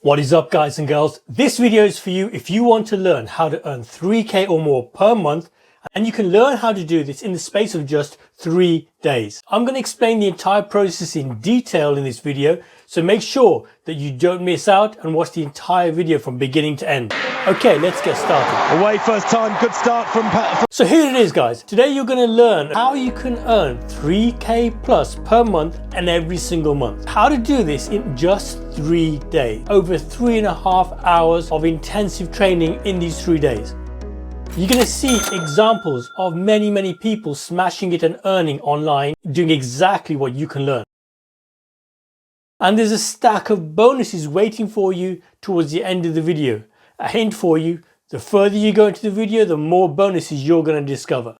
What is up, guys and girls? This video is for you if you want to learn how to earn 3K or more per month, and you can learn how to do this in the space of just 3 days. I'm going to explain the entire process in detail in this video, so make sure that you don't miss out and watch the entire video from beginning to end. Okay, let's get started. Away first time, good start from Pat. So here it is, guys. Today you're going to learn how you can earn 3K plus per month and every single month. How to do this in just 3 days. Over 3.5 hours of intensive training in these 3 days. You're going to see examples of many people smashing it and earning online, doing exactly what you can learn. And there's a stack of bonuses waiting for you towards the end of the video. A hint for you, the further you go into the video, the more bonuses you're going to discover.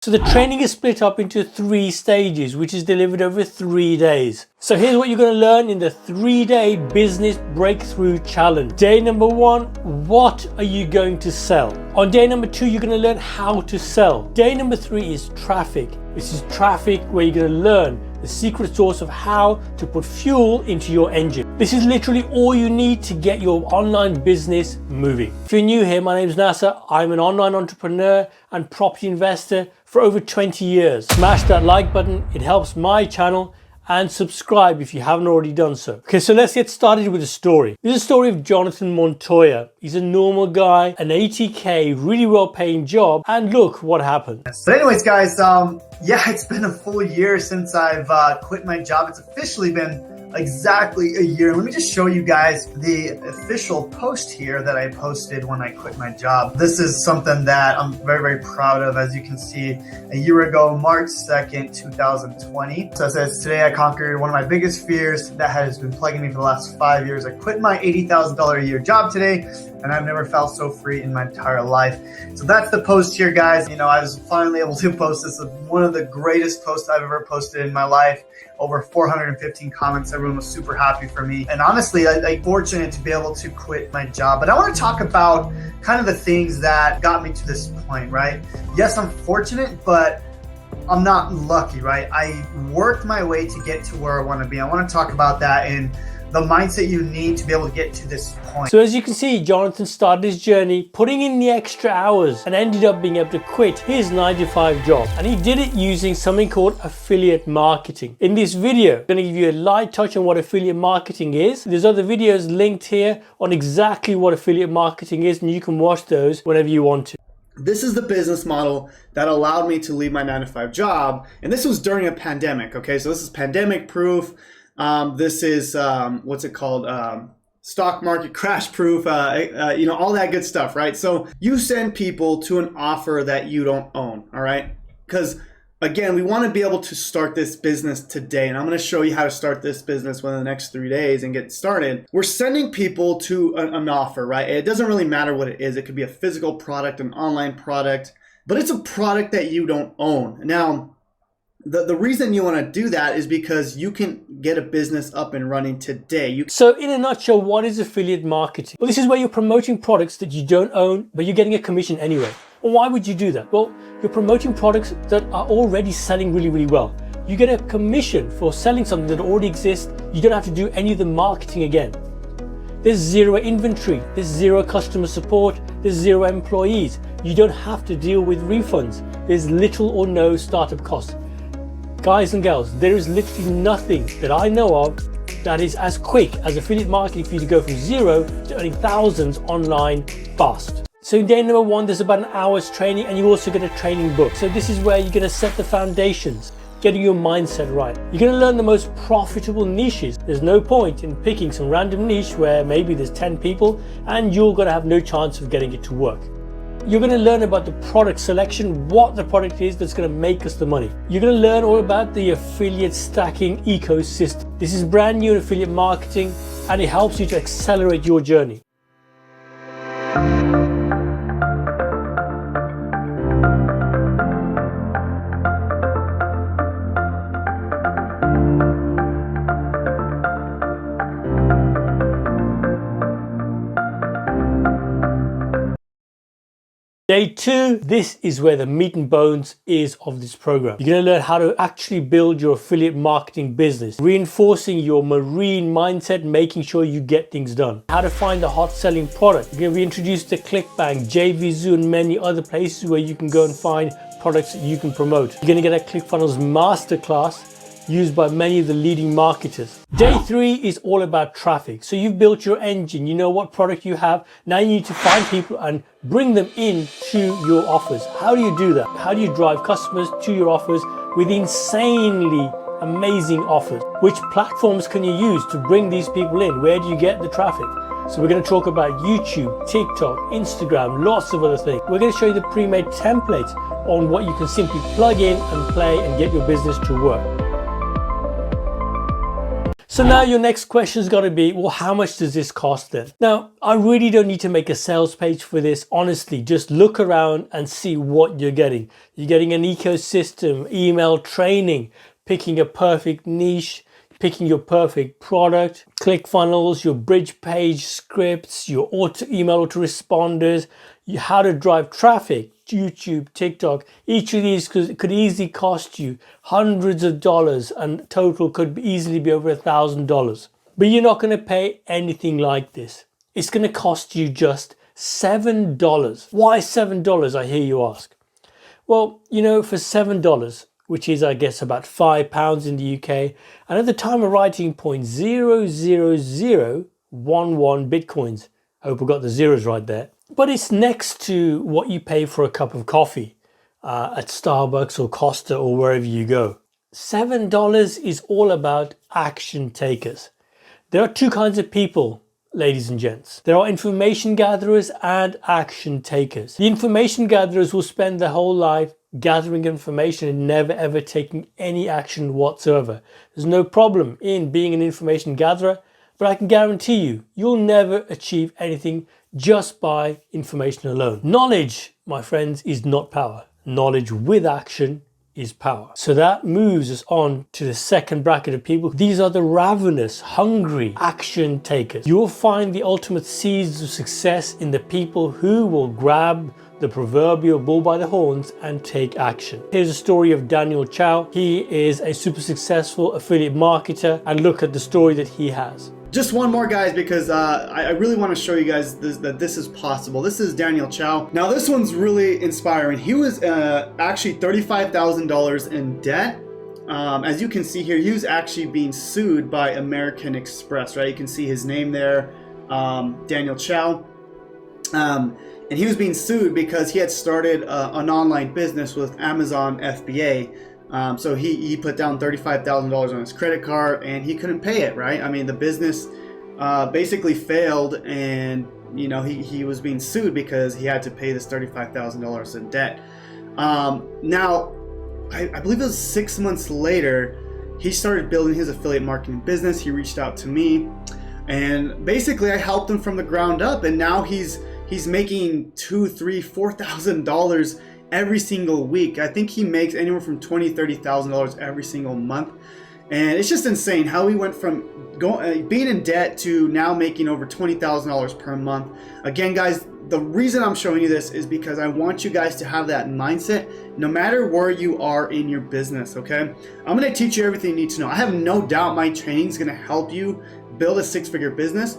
So the training is split up into 3 stages, which is delivered over 3 days. So here's what you're going to learn in the 3-day business breakthrough challenge. Day number 1, what are you going to sell? On day number 2, you're going to learn how to sell. Day number 3 is traffic. This is traffic where you're going to learn the secret sauce of how to put fuel into your engine. This is literally all you need to get your online business moving. If you're new here, my name is Nasser. I'm an online entrepreneur and property investor for over 20 years. Smash that like button, it helps my channel, and subscribe if you haven't already done so. Okay, so let's get started with a story. This is a story of Jonathan Montoya. He's a normal guy, an 80K, really well paying job, and look what happened. But anyways, guys, yeah, it's been a full year since I've quit my job. It's officially been exactly a year. Let me just show you guys the official post here that I posted when I quit my job. This is something that I'm very proud of. As you can see, a year ago, March 2nd, 2020. So it says, today I conquered one of my biggest fears that has been plaguing me for the last 5 years. I quit my $80,000 a year job today, and I've never felt so free in my entire life. So that's the post here, guys. You know, I was finally able to post this. One of the greatest posts I've ever posted in my life. Over 415 comments. Everyone was super happy for me. And honestly, I'm fortunate to be able to quit my job. But I want to talk about kind of the things that got me to this point, right? Yes, I'm fortunate, but I'm not lucky, right? I worked my way to get to where I want to be. I want to talk about that and the mindset you need to be able to get to this point. So as you can see, Jonathan started his journey putting in the extra hours and ended up being able to quit his 9-to-5 job. And he did it using something called affiliate marketing. In this video, I'm going to give you a light touch on what affiliate marketing is. There's other videos linked here on exactly what affiliate marketing is, and you can watch those whenever you want to. This is the business model that allowed me to leave my 9-to-5 job. And this was during a pandemic, okay? So this is pandemic proof. This is, what's it called? Stock market crash proof, you know, all that good stuff, right? So you send people to an offer that you don't own, all right? Because again, we want to be able to start this business today. And I'm going to show you how to start this business within the next 3 days and get started. We're sending people to an offer, right? It doesn't really matter what it is. It could be a physical product, an online product, but it's a product that you don't own. Now, the reason you want to do that is because you can get a business up and running today. So in a nutshell, what is affiliate marketing? Well, this is where you're promoting products that you don't own, but you're getting a commission anyway. Well, why would you do that? Well, you're promoting products that are already selling really well. You get a commission for selling something that already exists. You don't have to do any of the marketing again. There's zero inventory, there's zero customer support, there's zero employees. You don't have to deal with refunds. There's little or no startup costs. Guys and girls, there is literally nothing that I know of that is as quick as affiliate marketing for you to go from zero to earning thousands online fast. So in day number 1, there's about an hour's training, and you also get a training book. So this is where you're going to set the foundations, getting your mindset right. You're going to learn the most profitable niches. There's no point in picking some random niche where maybe there's 10 people and you're going to have no chance of getting it to work. You're going to learn about the product selection, what the product is that's going to make us the money. You're going to learn all about the affiliate stacking ecosystem. This is brand new in affiliate marketing, and it helps you to accelerate your journey. Day 2, this is where the meat and bones is of this program. You're going to learn how to actually build your affiliate marketing business, reinforcing your marine mindset, making sure you get things done. How to find the hot selling product. You're going to be introduced to ClickBank, JVZoo, and many other places where you can go and find products that you can promote. You're going to get a ClickFunnels masterclass used by many of the leading marketers. Day 3 is all about traffic. So you've built your engine, you know what product you have. Now you need to find people and bring them in to your offers. How do you do that? How do you drive customers to your offers with insanely amazing offers? Which platforms can you use to bring these people in? Where do you get the traffic? So we're going to talk about YouTube, TikTok, Instagram, lots of other things. We're going to show you the pre-made templates on what you can simply plug in and play and get your business to work. So now your next question's got to be, well, how much does this cost then? Now, I really don't need to make a sales page for this. Honestly, just look around and see what you're getting. You're getting an ecosystem, email training, picking a perfect niche, picking your perfect product, ClickFunnels, your bridge page scripts, your email autoresponders, how to drive traffic, YouTube, TikTok. Each of these could easily cost you hundreds of dollars, and total could easily be over $1,000. But you're not going to pay anything like this. It's going to cost you just $7. Why $7, I hear you ask? Well, you know, for $7, which is, I guess, about £5 in the UK, and at the time of writing, 0.00011 Bitcoins. I hope I got the zeros right there. But it's next to what you pay for a cup of coffee at Starbucks or Costa or wherever you go. $7 is all about action takers. There are two kinds of people, ladies and gents. There are information gatherers and action takers. The information gatherers will spend their whole life gathering information and never ever taking any action whatsoever. There's no problem in being an information gatherer, but I can guarantee you, you'll never achieve anything just by information alone. Knowledge, my friends, is not power. Knowledge with action is power. So that moves us on to the second bracket of people. These are the ravenous, hungry action takers. You will find the ultimate seeds of success in the people who will grab the proverbial bull by the horns and take action. Here's a story of Daniel Chow. He is a super successful affiliate marketer, and look at the story that he has. Just one more, guys, because I really want to show you guys that this is possible. This is Daniel Chow. Now, this one's really inspiring. He was actually $35,000 in debt. As you can see here, he was actually being sued by American Express, right? You can see his name there, Daniel Chow. And he was being sued because he had started an online business with Amazon FBA. So he put down $35,000 on his credit card and he couldn't pay it, right? I mean, the business basically failed, and you know, he was being sued because he had to pay this $35,000 in debt. Now, I believe it was 6 months later, he started building his affiliate marketing business. He reached out to me, and basically I helped him from the ground up, and now he's making $2,000, $3,000, $4,000 every single week. I think he makes anywhere from $20,000, $30,000 every single month, and it's just insane how he went from being in debt to now making over $20,000 per month. Again, guys, the reason I'm showing you this is because I want you guys to have that mindset no matter where you are in your business, okay? I'm going to teach you everything you need to know. I have no doubt my training is going to help you build a six-figure business,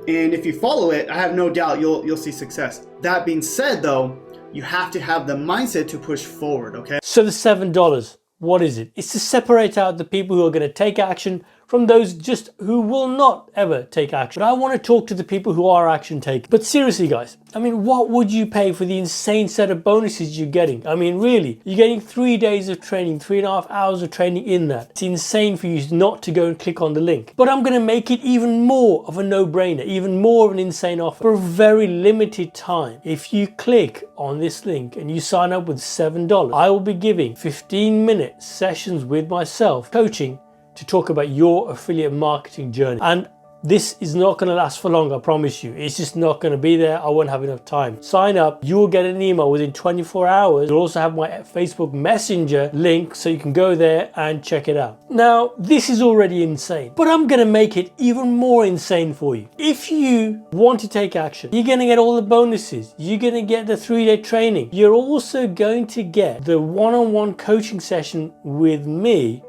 and if you follow it, I have no doubt you'll see success. That being said, though, you have to have the mindset to push forward, okay? So the $7, what is it? It's to separate out the people who are going to take action from those just who will not ever take action. But I want to talk to the people who are action takers. But seriously, guys, I mean, what would you pay for the insane set of bonuses you're getting? I mean, really, you're getting 3 days of training, 3.5 hours of training in that. It's insane for you not to go and click on the link. But I'm going to make it even more of a no-brainer, even more of an insane offer for a very limited time. If you click on this link and you sign up with $7, I will be giving 15-minute sessions with myself, coaching, to talk about your affiliate marketing journey. And this is not going to last for long, I promise you. It's just not going to be there. I won't have enough time. Sign up. You will get an email within 24 hours. You'll also have my Facebook Messenger link so you can go there and check it out. Now, this is already insane, but I'm going to make it even more insane for you. If you want to take action, you're going to get all the bonuses. You're going to get the 3-day training. You're also going to get the one-on-one coaching session with me.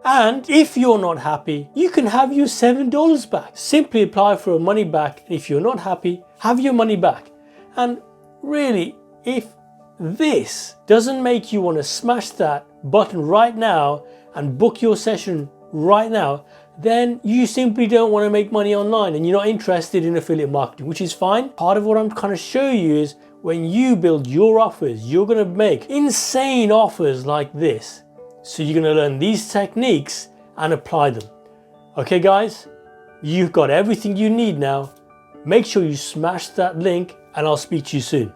And if you're not happy, you can have your $7 back. Simply apply for a money back. If you're not happy, have your money back. And really, if this doesn't make you want to smash that button right now and book your session right now, then you simply don't want to make money online and you're not interested in affiliate marketing, which is fine. Part of what I'm trying to show you is when you build your offers, you're going to make insane offers like this. So you're going to learn these techniques and apply them. Okay guys, you've got everything you need now. Make sure you smash that link and I'll speak to you soon.